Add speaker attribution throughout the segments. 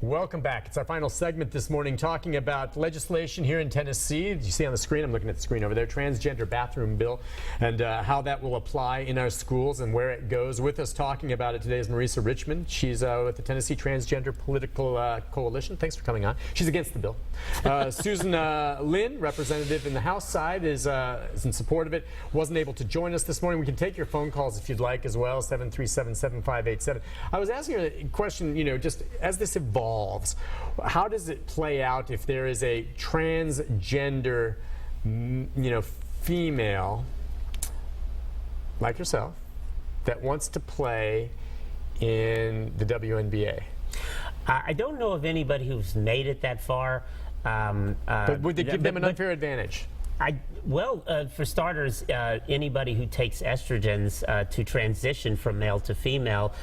Speaker 1: Welcome back. It's our final segment this morning talking about legislation here in Tennessee. You see on the screen, I'm looking at the screen over there, transgender bathroom bill and how that will apply in our schools and where it goes. With us talking about it today is Marisa Richmond. She's with the Tennessee Transgender Political Coalition. Thanks for coming on. She's against the bill. Susan Lynn, representative in the House side, is in support of it. Wasn't able to join us this morning. We can take your phone calls if you'd like as well, 737-7587. I was asking her a question, just as this evolves, how does it play out if there is a transgender, female like yourself that wants to play in the WNBA?
Speaker 2: I don't know of anybody who's made it that far.
Speaker 1: But would they give them an unfair advantage?
Speaker 2: For starters, anybody who takes estrogens to transition from male to female,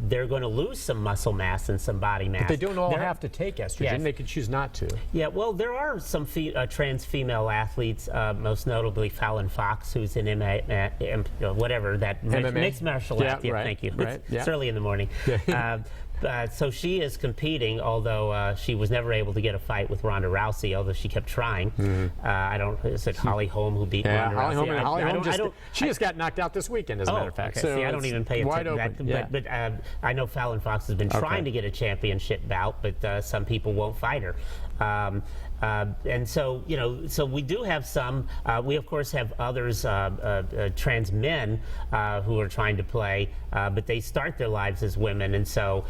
Speaker 2: they're going to lose some muscle mass and some body mass.
Speaker 1: But they don't all have to take estrogen.
Speaker 2: Yes.
Speaker 1: They could choose not to.
Speaker 2: Yeah, well, there are some trans female athletes, most notably Fallon Fox, who's in whatever, that mixed martial arts. Yeah,
Speaker 1: right,
Speaker 2: thank you.
Speaker 1: Right,
Speaker 2: It's early in the morning. So she is competing, although she was never able to get a fight with Ronda Rousey, although she kept trying. Is it Holly Holm who beat Ronda Rousey?
Speaker 1: Holly Holm just got knocked out this weekend, as a matter of fact.
Speaker 2: Okay.
Speaker 1: So
Speaker 2: see, I don't even pay attention to that. But I know Fallon Fox has been trying to get a championship bout, but some people won't fight her. And so, so we do have some. We, of course, have others, trans men, who are trying to play, but they start their lives as women, and so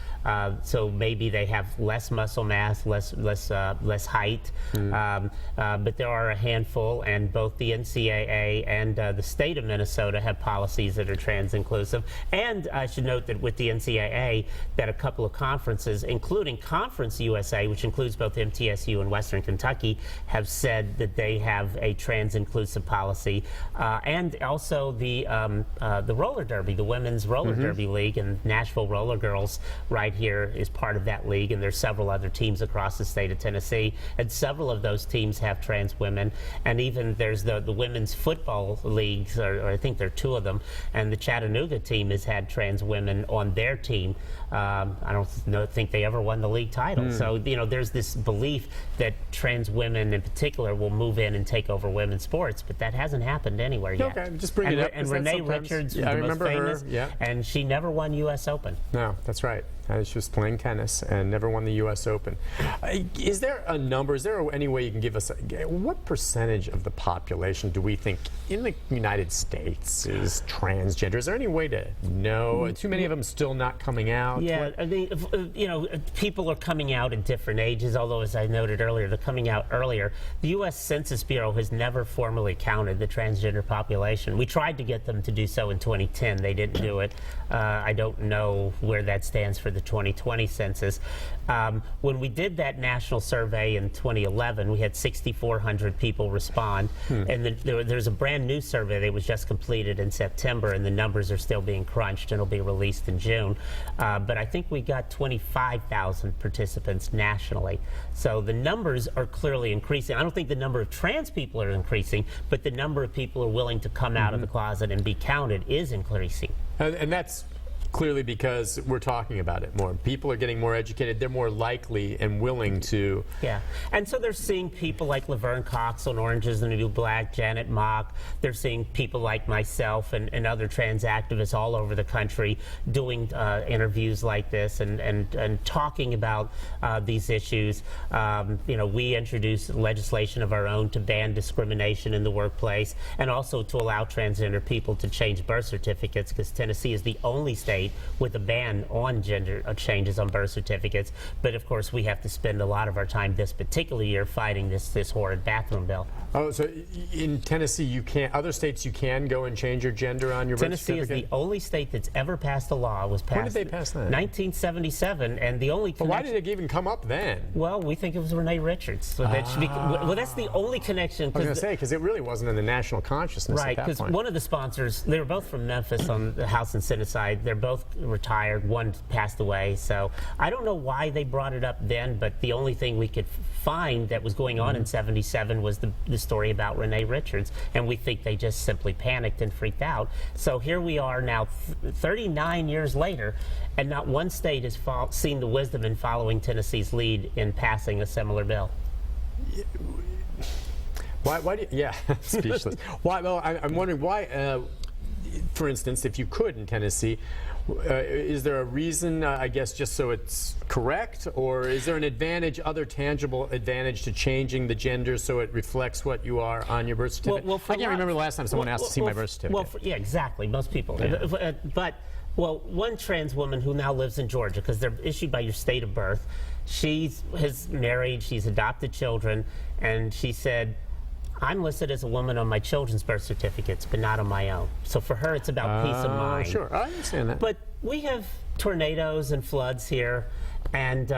Speaker 2: maybe they have less muscle mass, less height. But there are a handful, and both the NCAA and the state of Minnesota have policies that are trans inclusive. And I should note that with the NCAA, that a couple of conferences, including Conference USA, which includes both MTSU and Western Kentucky, have said that they have a trans-inclusive policy, and also the roller derby, the women's roller derby league, and Nashville Roller Girls right here is part of that league, and there's several other teams across the state of Tennessee, and several of those teams have trans women, and even there's the women's football leagues, or I think there are two of them, and the Chattanooga team has had trans women on their team. I don't think they ever won the league title. So, there's this belief that trans women in particular will move in and take over women's sports, but that hasn't happened anywhere yet.
Speaker 1: Okay, just bring it up.
Speaker 2: And Renee Richards was the most famous, and she never won U.S. Open.
Speaker 1: No, that's right. She was playing tennis and never won the U.S. Open. Is there a number? Is there any way you can give us what percentage of the population do we think in the United States is transgender? Is there any way to know? Too many of them still not coming out?
Speaker 2: Yeah, people are coming out at different ages, although, as I noted earlier, they're coming out earlier. The U.S. Census Bureau has never formally counted the transgender population. We tried to get them to do so in 2010. They didn't do it. I don't know where that stands for the 2020 census. When we did that national survey in 2011, we had 6,400 people respond. And there's a brand new survey that was just completed in September, and the numbers are still being crunched and will be released in June. But I think we got 25,000 participants nationally. So the numbers are clearly increasing. I don't think the number of trans people are increasing, but the number of people who are willing to come out of the closet and be counted is increasing.
Speaker 1: And that's clearly because we're talking about it more. People are getting more educated. They're more likely and willing to.
Speaker 2: Yeah. And so they're seeing people like Laverne Cox on Orange is the New Black, Janet Mock. They're seeing people like myself and other trans activists all over the country doing interviews like this and talking about these issues. We introduced legislation of our own to ban discrimination in the workplace and also to allow transgender people to change birth certificates, because Tennessee is the only state with a ban on gender changes on birth certificates. But of course, we have to spend a lot of our time this particular year fighting this horrid bathroom bill.
Speaker 1: Oh, so in Tennessee, you can't. Other states, you can go and change your gender on your birth certificate?
Speaker 2: Tennessee is the only state that's ever passed a law. Was passed.
Speaker 1: When did they pass that?
Speaker 2: 1977, and the only.
Speaker 1: But why did it even come up then?
Speaker 2: Well, we think it was Renee Richards. So that should be. Well, that's the only connection.
Speaker 1: I was going to say, because it really wasn't in the national consciousness.
Speaker 2: Right, because one of the sponsors, they were both from Memphis on the House and Senate side. They're both both retired. One passed away. So I don't know why they brought it up then, but the only thing we could find that was going on in '77 was the story about Renee Richards, and we think they just simply panicked and freaked out. So here we are now, 39 years later, and not one state has seen the wisdom in following Tennessee's lead in passing a similar bill.
Speaker 1: Why do you, yeah, speechless. Why? Well, I'm wondering why, for instance, if you could in Tennessee, is there a reason, I guess, just so it's correct, or is there an advantage, other tangible advantage to changing the gender so it reflects what you are on your birth certificate?
Speaker 2: Well,
Speaker 1: I can't remember the last time someone asked to see my birth certificate.
Speaker 2: Well, yeah, exactly. Most people. Yeah. But one trans woman who now lives in Georgia, because they're issued by your state of birth, she's married, she's adopted children, and she said, I'm listed as a woman on my children's birth certificates, but not on my own. So for her, it's about peace of mind.
Speaker 1: Sure, I understand that.
Speaker 2: But we have tornadoes and floods here, and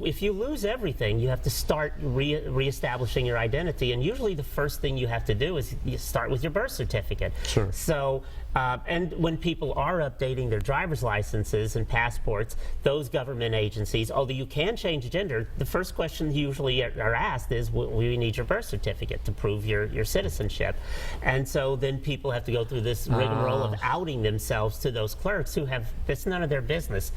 Speaker 2: if you lose everything, you have to start reestablishing your identity. And usually the first thing you have to do is you start with your birth certificate.
Speaker 1: Sure.
Speaker 2: So, and when people are updating their driver's licenses and passports, those government agencies, although you can change gender, the first question usually are asked is, we need your birth certificate to prove your citizenship. And so then people have to go through this rigmarole of outing themselves to those clerks who have, it's none of their business.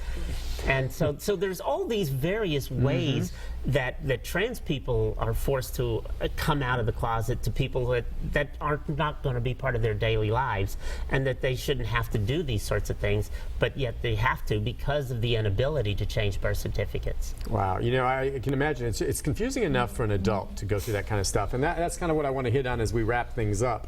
Speaker 2: And so there's all these various ways that trans people are forced to come out of the closet to people that are not going to be part of their daily lives, and that they shouldn't have to do these sorts of things, but yet they have to because of the inability to change birth certificates.
Speaker 1: Wow, you know, I can imagine it's confusing enough for an adult to go through that kind of stuff, and that's kind of what I want to hit on as we wrap things up.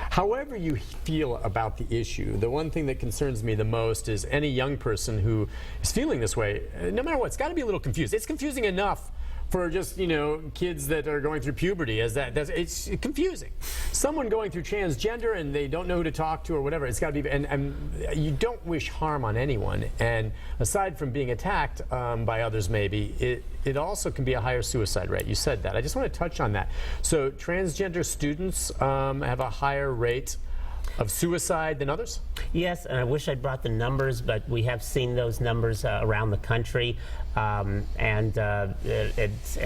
Speaker 1: However you feel about the issue, the one thing that concerns me the most is any young person who is feeling this way, no matter what, it's got to be a little confused. It's confusing enough for just, you know, kids that are going through puberty, it's confusing. Someone going through transgender and they don't know who to talk to or whatever, it's got to be, and you don't wish harm on anyone. And aside from being attacked by others maybe, it also can be a higher suicide rate. You said that. I just want to touch on that. So transgender students have a higher rate of suicide than others?
Speaker 2: Yes, and I wish I'd brought the numbers, but we have seen those numbers around the country, and it's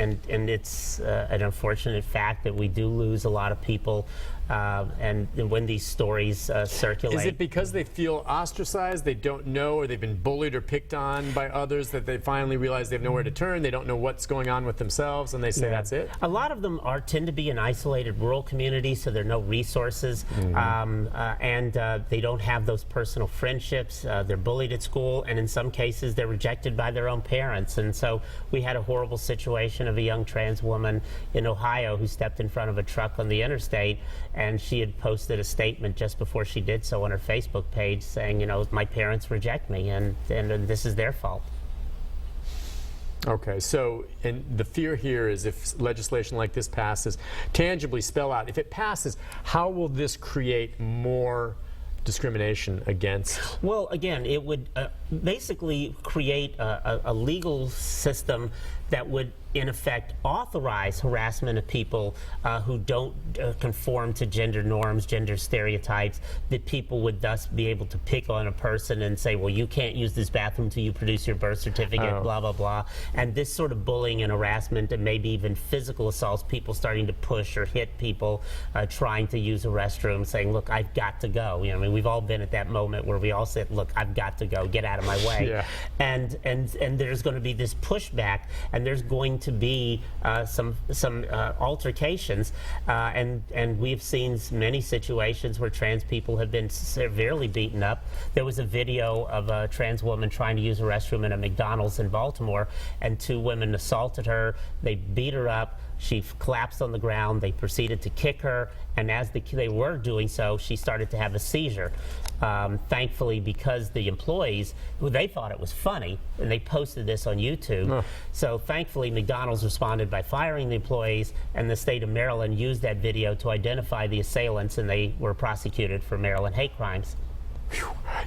Speaker 2: an unfortunate fact that we do lose a lot of people, and when these stories circulate.
Speaker 1: Is it because they feel ostracized, they don't know, or they've been bullied or picked on by others, that they finally realize they have nowhere to turn, they don't know what's going on with themselves, and they say that's it?
Speaker 2: A lot of them tend to be in isolated rural communities, so there are no resources, and they don't have those personal friendships. They're bullied at school, and in some cases they're rejected by their own parents. And so we had a horrible situation of a young trans woman in Ohio who stepped in front of a truck on the interstate, and she had posted a statement just before she did so on her Facebook page saying, you know, my parents reject me, and this is their fault.
Speaker 1: Okay, so, and the fear here is if legislation like this passes, tangibly spell out, if it passes, how will this create more discrimination against?
Speaker 2: Well, again, it would basically create a legal system that would, in effect, authorize harassment of people who don't conform to gender norms, gender stereotypes, that people would thus be able to pick on a person and say, well, you can't use this bathroom till you produce your birth certificate, blah, blah, blah. And this sort of bullying and harassment and maybe even physical assaults, people starting to push or hit people trying to use a restroom, saying, look, I've got to go. You know, I mean, we've all been at that moment where we all said, look, I've got to go, get out of my way.
Speaker 1: Yeah.
Speaker 2: And there's going to be this pushback, and there's going to be some altercations, and we've seen many situations where trans people have been severely beaten up. There was a video of a trans woman trying to use a restroom in a McDonald's in Baltimore, and two women assaulted her. They beat her up. She collapsed on the ground. They proceeded to kick her, and as they were doing so, she started to have a seizure. Thankfully, because the employees, they thought it was funny, and they posted this on YouTube. So thankfully, McDonald's responded by firing the employees, and the state of Maryland used that video to identify the assailants, and they were prosecuted for Maryland hate crimes.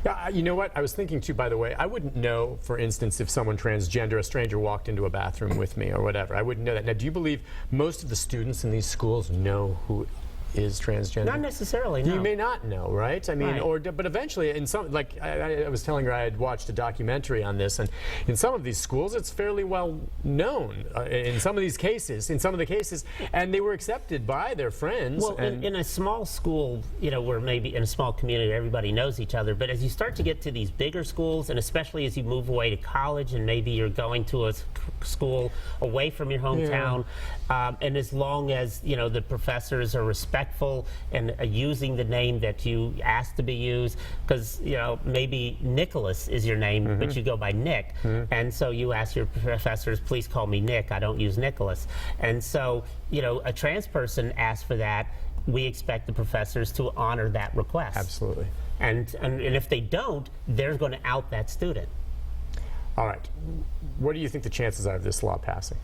Speaker 1: Yeah, you know what? I was thinking too, by the way, I wouldn't know, for instance, if someone transgender, a stranger walked into a bathroom with me or whatever. I wouldn't know that. Now, do you believe most of the students in these schools know who is transgender?
Speaker 2: Not necessarily, no.
Speaker 1: You may not know, right? I mean,
Speaker 2: Right.
Speaker 1: but eventually, in some, like I was telling her, I had watched a documentary on this, and in some of these schools, it's fairly well known. In some of these cases, and they were accepted by their friends.
Speaker 2: Well, in a small school, you know, where maybe in a small community everybody knows each other, but as you start to get to these bigger schools, and especially as you move away to college, and maybe you're going to a school away from your hometown, and as long as, you know, the professors are respectful and using the name that you asked to be used, because, you know, maybe Nicholas is your name, but you go by Nick, and so you ask your professors, please call me Nick, I don't use Nicholas. And so, you know, a trans person asks for that, we expect the professors to honor that request.
Speaker 1: Absolutely.
Speaker 2: And if they don't, they're going to out that student.
Speaker 1: All right. What do you think the chances are of this law passing?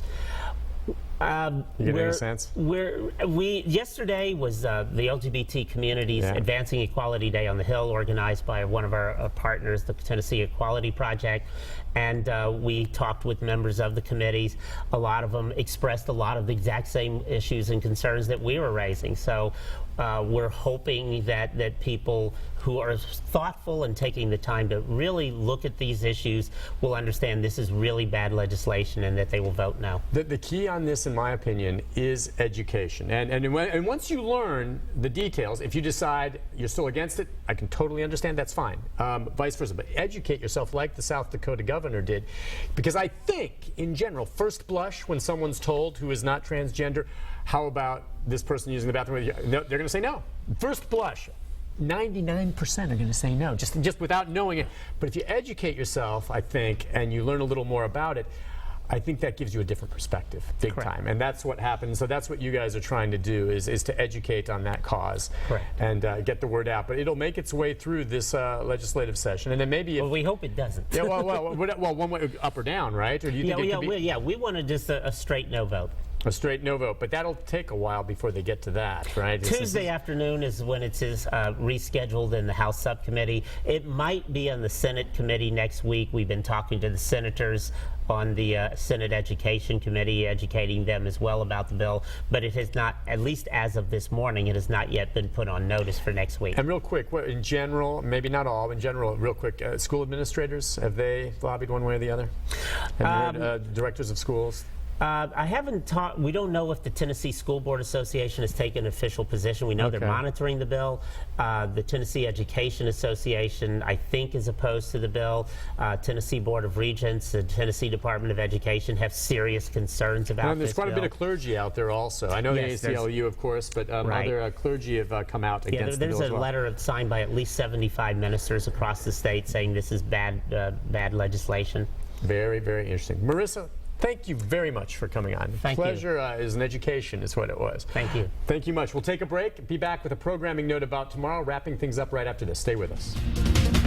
Speaker 1: You get any sense?
Speaker 2: Yesterday was the LGBT community's Advancing Equality Day on the Hill, organized by one of our partners, the Tennessee Equality Project, and we talked with members of the committees. A lot of them expressed a lot of the exact same issues and concerns that we were raising. So we're hoping that people who are thoughtful and taking the time to really look at these issues will understand this is really bad legislation and that they will vote no.
Speaker 1: The key on this, in my opinion, is education. And once you learn the details, if you decide you're still against it, I can totally understand, that's fine. Vice versa. But educate yourself like the South Dakota governor did. Because I think, in general, first blush, when someone's told who is not transgender, how about this person using the bathroom? They're going to say no. First blush. 99% are going to say no, just without knowing it. But if you educate yourself, I think, and you learn a little more about it, I think that gives you a different perspective, big time. And that's what happens. So that's what you guys are trying to do, is to educate on that cause.
Speaker 2: Correct.
Speaker 1: And get the word out. But it'll make its way through this legislative session. And then maybe
Speaker 2: well, we hope it doesn't.
Speaker 1: Yeah, well, one way, up or down, right? Or do you think it could be?
Speaker 2: We want just a straight no vote.
Speaker 1: A straight no vote, but that'll take a while before they get to that, right?
Speaker 2: Tuesday afternoon is when it is rescheduled in the House subcommittee. It might be on the Senate committee next week. We've been talking to the senators on the Senate Education Committee, educating them as well about the bill, but it has not, at least as of this morning, it has not yet been put on notice for next week.
Speaker 1: And real quick, in general, maybe not all, in general, real quick, school administrators, have they lobbied one way or the other? Have you heard directors of schools?
Speaker 2: I haven't talked. We don't know if the Tennessee School Board Association has taken an official position. We know they're monitoring the bill. The Tennessee Education Association, I think, is opposed to the bill. Tennessee Board of Regents, the Tennessee Department of Education have serious concerns about this.
Speaker 1: There's quite a bit of clergy out there also. I know the ACLU, of course, but other clergy have come out against the bill as well.
Speaker 2: There's a letter signed by at least 75 ministers across the state saying this is bad legislation.
Speaker 1: Very, very interesting. Marissa, thank you very much for coming on.
Speaker 2: Thank you.
Speaker 1: Pleasure is an education is what it was.
Speaker 2: Thank you.
Speaker 1: Thank you much. We'll take a break, be back with a programming note about tomorrow, wrapping things up right after this. Stay with us.